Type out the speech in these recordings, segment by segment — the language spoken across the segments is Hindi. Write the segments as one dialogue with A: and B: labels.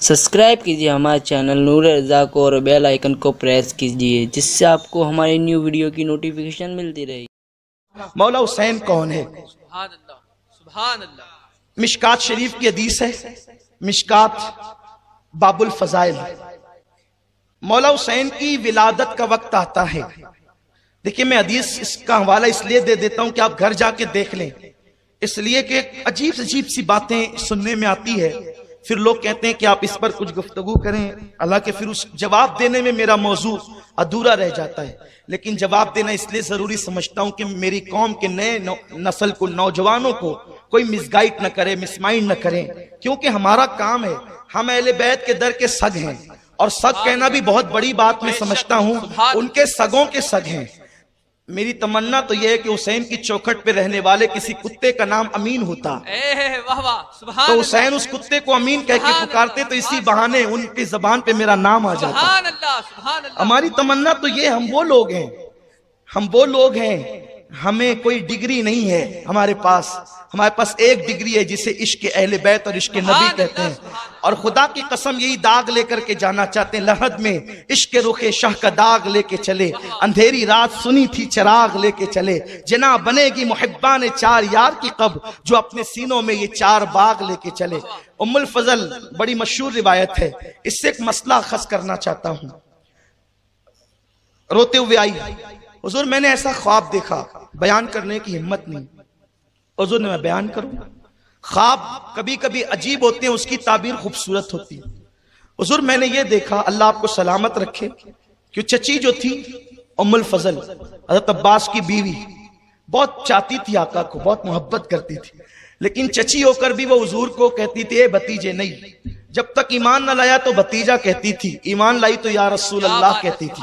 A: सब्सक्राइब कीजिए हमारे चैनल नूर रज़ा को और बेल आइकन को प्रेस कीजिए जिससे आपको हमारी न्यू वीडियो की नोटिफिकेशन मिलती रहे।
B: मौला हुसैन कौन है?
C: सुभान अल्लाह, सुभान अल्लाह।
B: मिशकात शरीफ की हदीस है, मिशकात बाबुल फजाइल। मौला हुसैन की विलादत का वक्त आता है। देखिए, मैं हदीस इसका हवाला इसलिए दे देता हूं कि आप घर जाके देख लें, इसलिए कि अजीब सी बातें सुनने में आती है, फिर लोग कहते हैं कि आप इस पर कुछ गुफ्तगू करें, हालांकि फिर उस जवाब देने में मेरा मौजू अधूरा रह जाता है। लेकिन जवाब देना इसलिए जरूरी समझता हूं कि मेरी कौम के नए नस्ल को, नौजवानों को कोई मिसगाइड न करे, मिसमाइंड न करें, क्योंकि हमारा काम है। हम अहले बैत के दर के सग हैं, और सग कहना भी बहुत बड़ी बात मैं समझता हूं, उनके सगों के सग हैं। मेरी तमन्ना तो यह है कि हुसैन की चौखट पे रहने वाले किसी कुत्ते का नाम अमीन होता,
C: वाह वाह, सुभान
B: तो हुसैन उस कुत्ते को अमीन कह के पुकारते, तो इसी बहाने उनकी जबान पे मेरा नाम आ जाता।
C: सुभान अल्लाह, सुभान अल्लाह।
B: हमारी तमन्ना तो ये, हम वो लोग हैं, हमें कोई डिग्री नहीं है हमारे पास एक डिग्री है जिसे इश्क अहले बैत और इश्क नबी कहते हैं। और खुदा की कसम यही दाग लेकर के जाना चाहते हैं। लहद में इश्क रुखे शाह का दाग लेके चले, अंधेरी रात सुनी थी चराग लेके चले, जना बनेगी मुहिब्बा ने चार यार की कब, जो अपने सीनों में ये चार बाग लेके चले। उम्मुल फजल बड़ी मशहूर रिवायत है, इससे एक मसला खस करना चाहता हूं। रोते हुए आई, हुजूर मैंने ऐसा ख्वाब देखा, बयान करने की हिम्मत नहीं, हुजूर ने मैं बयान करूं। ख्वाब कभी कभी अजीब होते हैं, उसकी ताबीर खूबसूरत होती है। हुजूर मैंने ये देखा, अल्लाह आपको सलामत रखे, कि चची जो थी उम्मुल फजल, हज़रत अब्बास की बीवी, बहुत चाहती थी आका को, बहुत मोहब्बत करती थी, लेकिन चची होकर भी वो हुजूर को कहती थी ए भतीजे नहीं। जब तक ईमान न लाया तो भतीजा कहती थी, ईमान लाई तो या रसूल अल्लाह कहती थी।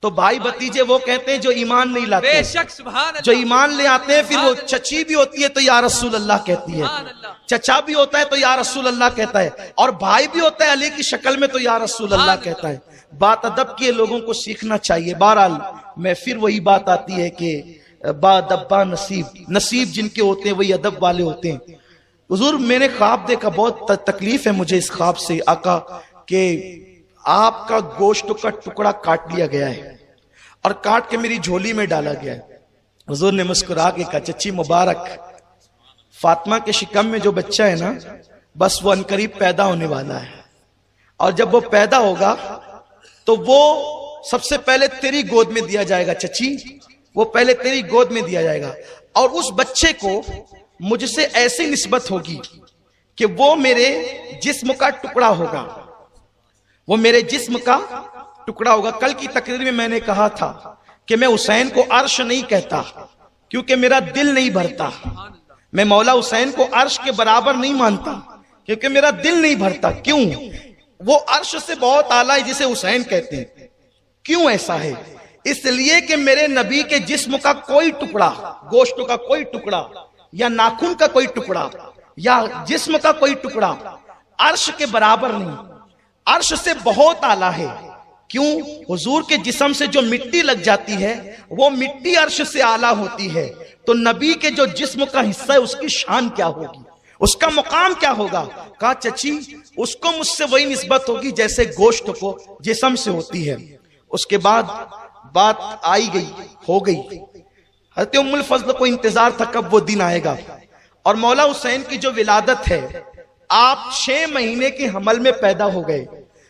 B: तो भाई भतीजे वो कहते हैं जो ईमान नहीं लाते,
C: बेशक, सुभान अल्लाह।
B: जो ईमान ले आते हैं, फिर वो चची भी होती है तो या रसूल अल्लाह कहती है, चचा भी होता है तो या रसूल अल्लाह कहता है, और भाई भी होता है अली की शक्ल में तो या रसूल अल्लाह कहता है। बात अदब की लोगों को सीखना चाहिए। बहरहाल मैं फिर वही बात आती है कि बादब्बा नसीब जिनके होते हैं वही अदब वाले होते हैं। हुजूर मैंने ख्वाब देखा, बहुत तकलीफ है मुझे इस ख्वाब से आका, कि आपका गोश्त का टुकड़ा काट लिया गया है और काट के मेरी झोली में डाला गया है। हुजूर ने मुस्कुरा के कहा, चची मुबारक, फातिमा के शिकम में जो बच्चा है ना, बस वो अनकरीब पैदा होने वाला है, और जब वो पैदा होगा तो वो सबसे पहले तेरी गोद में दिया जाएगा चची, वो पहले तेरी गोद में दिया जाएगा, और उस बच्चे को मुझसे ऐसी निस्बत होगी कि वो मेरे जिस्म का टुकड़ा होगा, वो मेरे जिस्म का टुकड़ा होगा। कल की तकरीर में मैंने कहा था कि मैं हुसैन को अर्श नहीं कहता, क्योंकि मेरा दिल नहीं भरता। मैं मौला हुसैन को अर्श के बराबर नहीं मानता, क्योंकि मेरा दिल नहीं भरता। क्यों? वो अर्श से बहुत आला है जिसे हुसैन कहते हैं। क्यों ऐसा है? इसलिए कि मेरे नबी के जिस्म का कोई टुकड़ा, गोश्त का कोई टुकड़ा, या नाखून का कोई टुकड़ा, या जिस्म का कोई टुकड़ा अर्श के बराबर नहीं, अर्श से बहुत आला है। क्यों? हुजूर के जिस्म से जो मिट्टी लग जाती है वो मिट्टी अर्श से आला होती है, तो नबी के जो जिस्म का हिस्सा है उसकी शान क्या होगी, उसका मुकाम क्या होगा? कहा चची उसको मुझसे वही निस्बत होगी जैसे गोश्त को जिस्म से होती है। उसके बाद बात आई गई, हो गई। हज़रत उम्मुल फज़ल को इंतजार था कब वो दिन आएगा, और मौला हुसैन की जो विलादत है, आप 6 महीने के हमल में पैदा हो गए।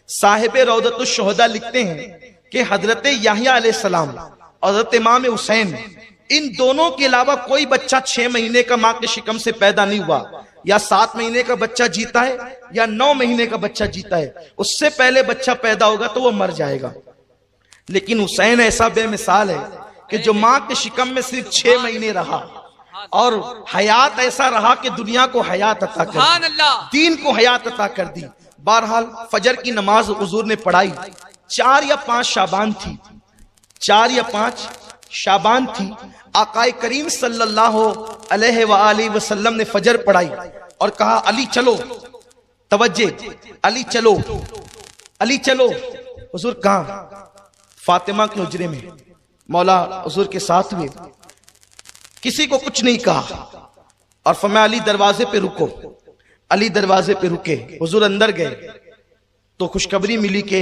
B: साहिब रौदतुश शुहदा लिखते हैं कि हजरत याहिया अलैहिस्सलाम और हजरत इमाम हुसैन, इन दोनों के अलावा कोई बच्चा 6 महीने का मां के शिकम से पैदा नहीं हुआ। या 7 महीने का बच्चा जीता है या 9 महीने का बच्चा जीता है, उससे पहले बच्चा पैदा होगा तो वो मर जाएगा। लेकिन हुसैन ऐसा बेमिसाल है कि जो मां के शिकम में सिर्फ 6 महीने रहा, और हयात ऐसा रहा कि दुनिया को हयात अता कर दी, दीन को हयात अता कर दी। बहरहाल फजर की नमाज हुजूर ने पढ़ाई, 4 या 5 शाबान थी, 4 या 5 शाबान थी। आकाए करीम सल्लल्लाहु अलैहि वसल्लम ने फजर पढ़ाई और कहा अली चलो, तवज्जे, अली चलो, अली चलो। हुजूर कहां? फातिमा के हुजरे में। मौला हुजूर के साथ हुए, किसी को कुछ नहीं कहा, और फरमाया अली दरवाजे पे रुको। अली दरवाजे पे रुके, हुजूर अंदर गए तो खुशखबरी मिली कि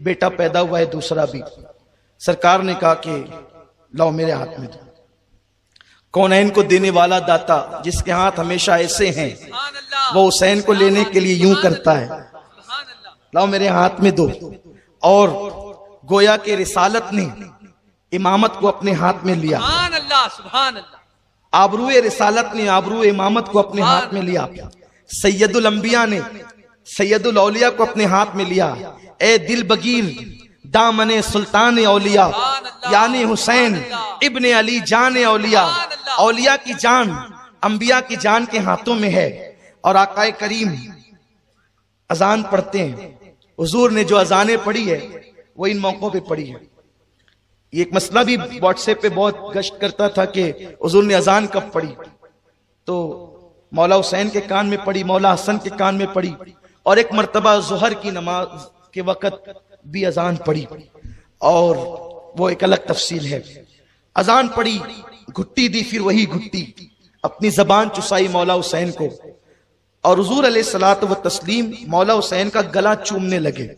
B: बेटा पैदा हुआ है, दूसरा भी। सरकार ने कहा कि लाओ मेरे हाथ में दो। कौनैन को देने वाला दाता जिसके हाथ हमेशा ऐसे हैं, वो हुसैन को लेने के लिए यूं करता है, लाओ मेरे हाथ में दो। और गोया के रिसालत ने इमामत को अपने हाथ में लिया। आबरूए रिसालत ने आबरूए इमामत को अपने हाथ में लिया। सैयदुल अंबिया ने सैयदुल औलिया को अपने हाथ में लिया। ए दिल बगीर दामने सुल्तान औलिया यानी हुसैन इब्ने अली जान औलिया। औलिया की जान अंबिया की जान के हाथों में है। और आकाए करीम अजान पढ़ते हैं। हुजूर ने जो अजानें पढ़ी है वो इन मौकों पे पढ़ी है। ये एक मसला भी व्हाट्सएप पे बहुत गश्त करता था कि हुजूर ने अजान कब पढ़ी, तो मौला हुसैन के कान में पढ़ी, मौला हसन के कान में पढ़ी, और एक मर्तबा ज़ोहर की नमाज के वक़्त भी अजान पढ़ी, और वो एक अलग तफसील है। अजान पढ़ी, घुट्टी दी, फिर वही घुट्टी अपनी जबान चुसाई मौला हुसैन को, और हुजूर अलैहिस्सलातु व तस्लीम मौला हुसैन का गला चूमने लगे।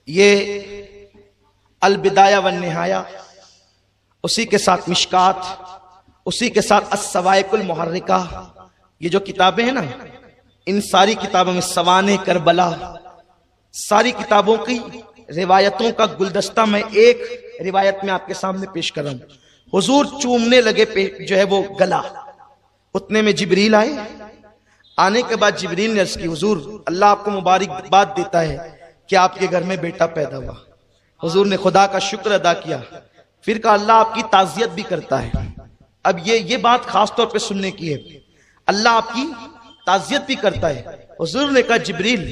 B: ये अल बिदाया व निहाया, उसी के साथ मिशकात, उसी के साथ अस्सवाइकुल मुहर्रिका, ये जो किताबें हैं ना, इन सारी किताबों में सवाने करबला, सारी किताबों की रिवायतों का गुलदस्ता मैं एक रिवायत में आपके सामने पेश कर रहा हूं। हुजूर चूमने लगे जो है वो गला। उतने में जिब्रील आए। आने के बाद जिब्रील ने अर्ज की, हुजूर अल्लाह आपको मुबारकबाद देता है कि आपके घर में बेटा पैदा हुआ। हुजूर ने खुदा का शुक्र अदा किया, फिर कहा अल्लाह आपकी ताज़ियत भी करता है। अब ये बात खास तौर पे सुनने की है, अल्लाह आपकी ताज़ियत भी करता है। हुजूर ने कहा जिब्रील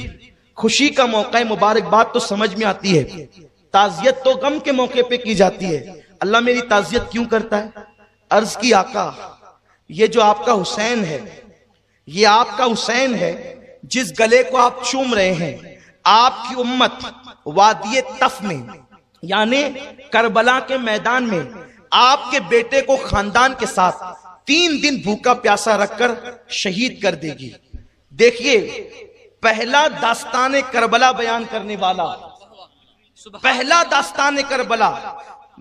B: खुशी का मौका है, मुबारकबाद तो समझ में आती है, ताज़ियत तो गम के मौके पे की जाती है, अल्लाह मेरी ताज़ियत क्यों करता है? अर्ज की आका ये जो आपका हुसैन है, ये आपका हुसैन है जिस गले को आप चूम रहे हैं, आपकी उम्मत वादिये तफ में यानी करबला के मैदान में आपके बेटे को खानदान के साथ 3 दिन भूखा प्यासा रखकर शहीद कर देगी। देखिए पहला दास्तान करबला बयान करने वाला, पहला दास्तान करबला।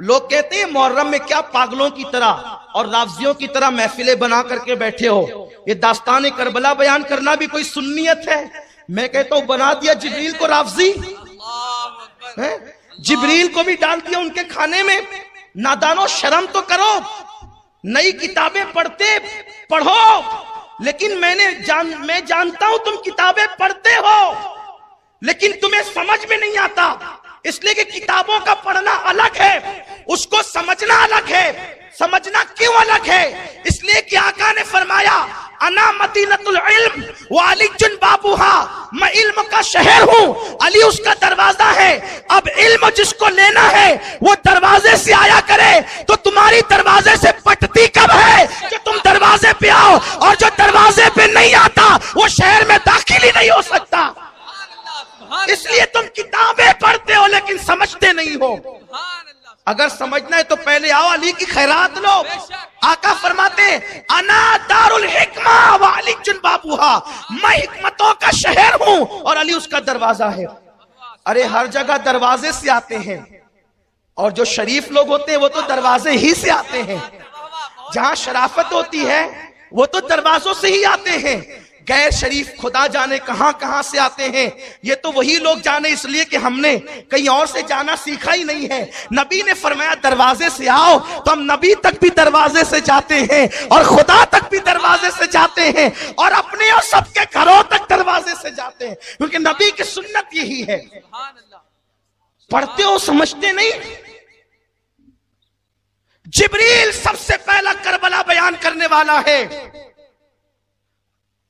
B: लोग कहते हैं मुहर्रम में क्या पागलों की तरह और रावजियों की तरह महफिलें बना करके बैठे हो, ये दास्तान करबला बयान करना भी कोई सुन्नियत है? मैं कहता हूं बना दिया जिब्रील को रावजी, जिब्रील को भी डाल दिया उनके खाने में। नादानो शर्म तो करो, नई किताबें पढ़ो, लेकिन मैं जानता हूं तुम किताबें पढ़ते हो, लेकिन तुम्हें समझ में नहीं आता, इसलिए कि किताबों का पढ़ना अलग है, उसको समझना अलग है। समझना क्यों अलग है? इसलिए कि आका ने फरमाया अना मदीनतुल इल्म व अली जुन बाबूहा, मैं इल्म का शहर हूँ, अली उसका दरवाजा है। अब इल्म जिसको लेना है वो दरवाजे से आया करे, तो तुम्हारी दरवाजे से पटती कब है जो तुम दरवाजे पे आओ, और जो दरवाजे पे नहीं आता वो शहर में दाखिल ही नहीं हो सकता। इसलिए तुम किताबें पढ़ते हो लेकिन समझते नहीं हो। अगर समझना है तो पहले आओ अली की खैरात लो। आका फरमाते अना दारुल हिकमा व अली जुन बाबूहा, मैं हिकमतों का शहर हूं और अली उसका दरवाजा है। अरे हर जगह दरवाजे से आते हैं, और जो शरीफ लोग होते हैं वो तो दरवाजे ही से आते हैं। जहां शराफत होती है वो तो दरवाजों से ही आते हैं। गैर शरीफ खुदा जाने कहां कहां से आते हैं, ये तो वही लोग जाने, इसलिए कि हमने कहीं और से जाना सीखा ही नहीं है। नबी ने फरमाया दरवाजे से आओ, तो हम नबी तक भी दरवाजे से जाते हैं, और खुदा तक भी दरवाजे से जाते हैं, और अपने और सबके घरों तक दरवाजे से जाते हैं, क्योंकि नबी की सुन्नत यही है। पढ़ते हो समझते नहीं। जिब्रील सबसे पहला करबला बयान करने वाला है,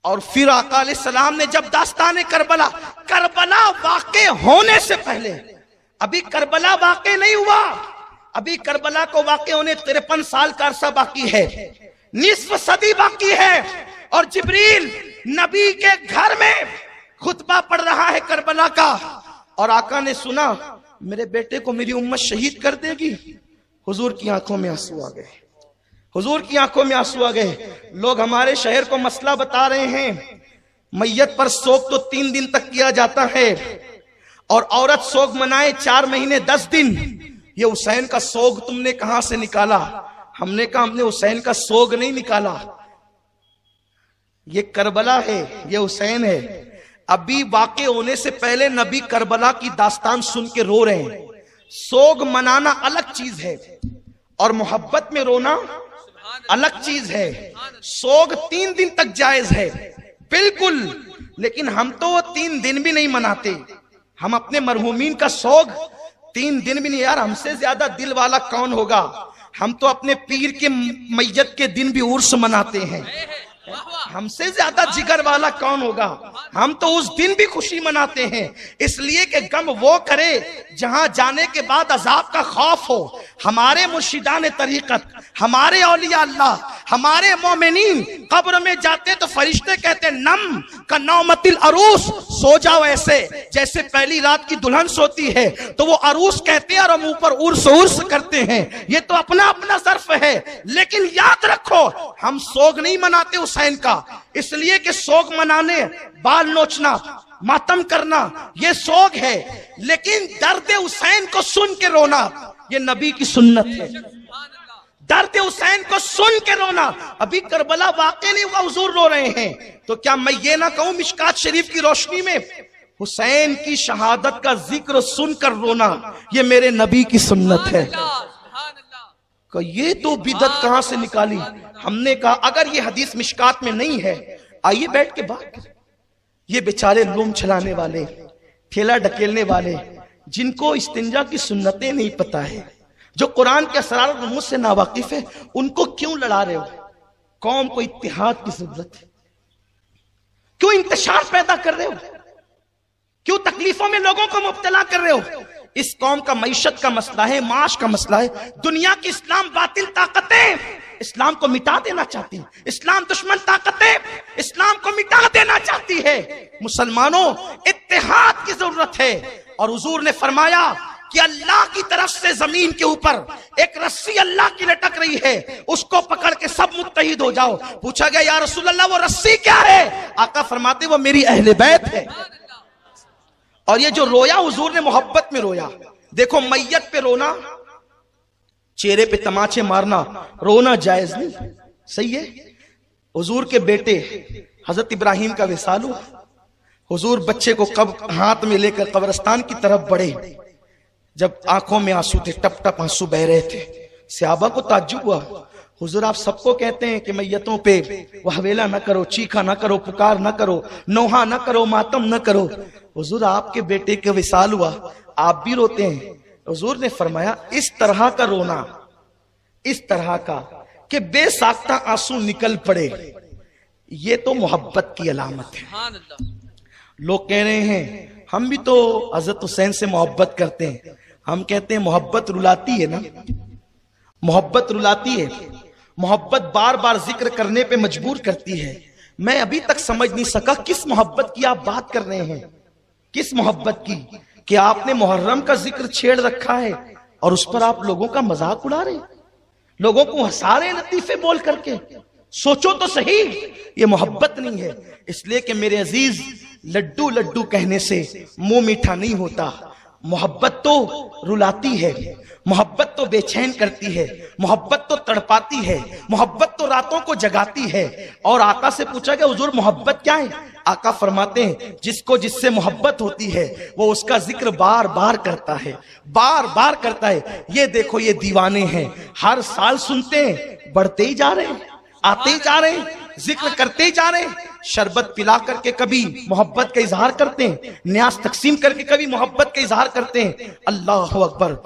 B: और फिर आका अलैहिस्सलाम ने जब दास्तान करबला वाक़े होने से पहले, अभी करबला वाक़े नहीं हुआ, अभी करबला को वाक़े होने 53 साल का अरसा बाकी है, निस्फ सदी बाकी है, और जिब्रील नबी के घर में खुतबा पढ़ रहा है करबला का, और आका ने सुना मेरे बेटे को मेरी उम्मत शहीद कर देगी। हुजूर की आंखों में आंसू आ गए। हुजूर की आंखों में आंसू आ गए। लोग हमारे शहर को मसला बता रहे हैं, मैयत पर सोग तो 3 दिन तक किया जाता है और औरत सोग मनाए 4 महीने 10 दिन। ये हुसैन का सोग तुमने कहां से निकाला? हमने कहा हमने हुसैन का सोग नहीं निकाला, ये करबला है, ये हुसैन है। अभी वाक़े होने से पहले नबी करबला की दास्तान सुन के रो रहे हैं। सोग मनाना अलग चीज है और मोहब्बत में रोना अलग चीज है। सोग 3 दिन तक जायज है बिल्कुल, लेकिन हम तो वो 3 दिन भी नहीं मनाते। हम अपने मरहूमीन का सोग 3 दिन भी नहीं। यार हमसे ज्यादा दिल वाला कौन होगा? हम तो अपने पीर के मैयत के दिन भी उर्स मनाते हैं। हमसे ज्यादा जिगर वाला कौन होगा? हम तो उस दिन भी खुशी मनाते हैं, इसलिए कि गम वो करे जहां जाने के बाद अजाब का खौफ हो। हमारे मुर्शिदान तरीकत, हमारे औलिया अल्लाह, हमारे मोमिनीन कब्र में जाते तो फरिश्ते कहते नम का नौमतिल अरूस, सो जाओ ऐसे जैसे पहली रात की दुल्हन सोती है। तो वो अरूस कहते हैं और हम ऊपर उर्स उर्स करते हैं। ये तो अपना अपना ज़र्फ है, लेकिन याद रखो हम सोग नहीं मनाते हुसैन का, इसलिए कि सोग मनाने, बाल नोचना, मातम करना ये सोग है, लेकिन दर्द हुसैन को सुन के रोना ये नबी की सुन्नत है। दर्द हुसैन को सुन के रोना। अभी करबला वाक़या नहीं हुआ, हुजूर रो रहे हैं, तो क्या मैं ये ना कहूं मिशकात शरीफ की रोशनी में हुसैन की शहादत का जिक्र सुनकर रोना ये मेरे नबी की सुन्नत है? ये तो बिदत कहां से निकाली? हमने कहा अगर ये हदीस मिशकात में नहीं है, आइए बैठ के बात करें। ये बेचारे लूम चलाने वाले, ठेला ढकेलने वाले, जिनको इस्तिंजा की सुन्नतें नहीं पता है, जो कुरान के असरार और रमूज से नावाकिफ है, उनको क्यों लड़ा रहे हो? कौम को इत्तिहाद की जरूरत है, क्यों इंतशार पैदा कर रहे हो? क्यों तकलीफों में लोगों को मुब्तला कर रहे हो? इस कौम का मईशत का मसला है, माश का मसला है। दुनिया की इस्लाम बातिल ताकतें इस्लाम को मिटा देना चाहती है, इस्लाम दुश्मन ताकतें इस्लाम को मिटा देना चाहती है। मुसलमानों इत्तेहाद की जरूरत है। और हुजूर ने फरमाया कि अल्लाह की तरफ से जमीन के ऊपर एक रस्सी अल्लाह की लटक रही है, उसको पकड़ के सब मुत्तहिद हो जाओ। पूछा गया या रसूल अल्लाह वो रस्सी क्या है? आका फरमाते वो मेरी अहले बैत है। और ये जो रोया हुजूर ने मोहब्बत में रोया। देखो मैयत पे रोना, चेहरे पे तमाचे मारना, रोना जायज नहीं, सही है। हुजूर के बेटे हजरत इब्राहिम का विसाल हुआ। हुजूर बच्चे को कब हाथ में लेकर कब्रिस्तान की तरफ बढ़े, जब आंखों में आंसू थे, टप टप आंसू बह रहे थे। सहाबा को ताज्जुब हुआ, हुजूर आप सबको कहते हैं कि मैयतों पे वहवेला न करो, चीखा न करो, पुकार न करो, नोहा न करो, मातम न करो। हुजूर आपके बेटे के विसाल हुआ, आप भी रोते हैं। हुजूर ने फरमाया इस तरह का रोना, इस तरह का कि बेसाख्ता आंसू निकल पड़े, ये तो मोहब्बत की अलामत है। लोग कह रहे हैं हम भी तो हजरत हुसैन से मोहब्बत करते हैं। हम कहते हैं मोहब्बत रुलाती है ना, मोहब्बत रुलाती है। मोहब्बत बार बार जिक्र करने पे मजबूर करती है। मैं अभी तक समझ नहीं सका किस मोहब्बत की आप बात कर रहे हैं, किस मोहब्बत की कि आपने मुहर्रम का जिक्र छेड़ रखा है और उस पर आप लोगों का मजाक उड़ा रहे, लोगों को हंसा रहे लतीफे बोल करके। सोचो तो सही, ये मोहब्बत नहीं है। इसलिए कि मेरे अजीज, लड्डू लड्डू कहने से मुंह मीठा नहीं होता। मोहब्बत तो रुलाती है, मोहब्बत तो बेचैन करती है, मोहब्बत तो तड़पाती है, मोहब्बत तो रातों को जगाती है। और आका से पूछा गया हुजूर मोहब्बत क्या है? आका फरमाते हैं जिसको जिससे मोहब्बत होती है वो उसका जिक्र बार बार करता है, बार बार करता है। ये देखो ये दीवाने हैं, हर साल सुनते हैं, बढ़ते ही जा रहे हैं, आते ही जा रहे हैं, जिक्र करते ही जा रहे हैं। शरबत पिला करके कभी मोहब्बत का इजहार करते हैं, न्यास तकसीम करके कभी मोहब्बत का इजहार करते हैं। अल्लाह अकबर।